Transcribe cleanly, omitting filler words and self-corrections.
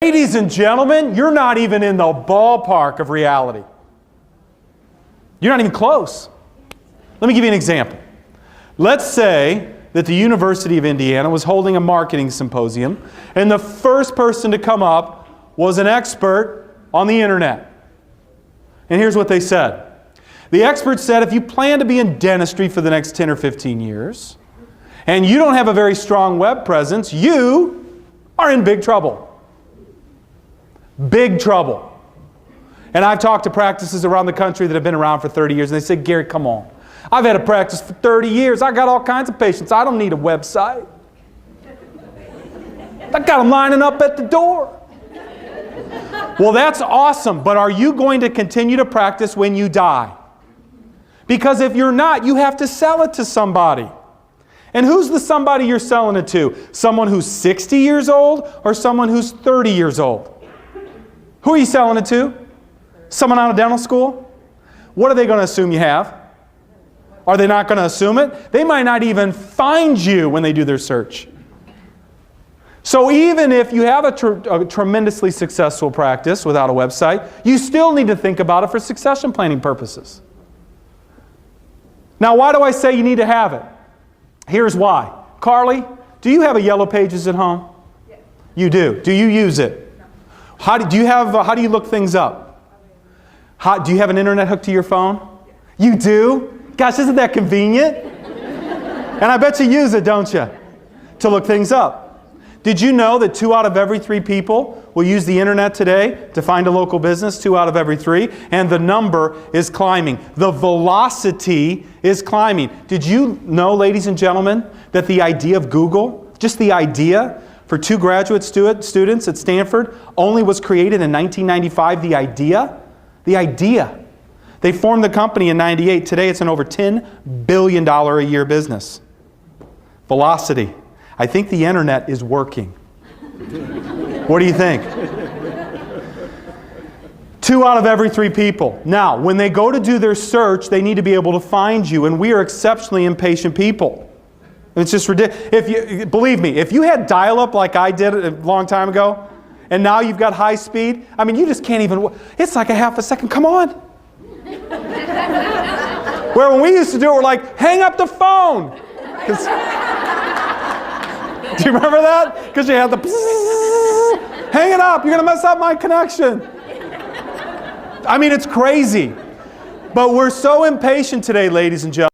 Ladies and gentlemen, you're not even in the ballpark of reality. You're not even close. Let me give you an example. Let's say that the University of Indiana was holding a marketing symposium, and the first person to come up was an expert on the internet. And here's what they said. The expert said, if you plan to be in dentistry for the next 10 or 15 years, and you don't have a very strong web presence, you are in big trouble. Big trouble. And I've talked to practices around the country that have been around for 30 years, and they say, Gary, come on. I've had a practice for 30 years. I got all kinds of patients. I don't need a website. I got them lining up at the door. Well, that's awesome, but are you going to continue to practice when you die? Because if you're not, you have to sell it to somebody. And who's the somebody you're selling it to? Someone who's 60 years old or someone who's 30 years old? Who are you selling it to? Someone out of dental school? What are they going to assume you have? Are they not going to assume it? They might not even find you when they do their search. So even if you have a tremendously successful practice without a website, you still need to think about it for succession planning purposes. Now, why do I say you need to have it? Here's why. Carly, do you have a Yellow Pages at home? Yes. You do. Do you use it? No. How do you look things up? Do you have an internet hooked to your phone? Yes. You do? Gosh, isn't that convenient? And I bet you use it, don't you? To look things up. Did you know that 2 out of every 3 people will use the internet today to find a local business? 2 out of every 3. And the number is climbing. The velocity is climbing. Did you know, ladies and gentlemen, that the idea of Google, just the idea for 2 graduate students at Stanford, only was created in 1995? The idea. The idea. They formed the company in '98. Today it's an over $10 billion a year business. Velocity. I think the internet is working. What do you think? 2 out of every 3 people. Now, when they go to do their search, they need to be able to find you, and we are exceptionally impatient people. It's just ridiculous. Believe me, if you had dial-up like I did a long time ago, and now you've got high speed, I mean, you just can't even, it's like a half a second, come on. Where when we used to do it, we're like, hang up the phone. Do you remember that? Because you had the hang it up, you're going to mess up my connection. I mean, it's crazy. But we're so impatient today, ladies and gentlemen.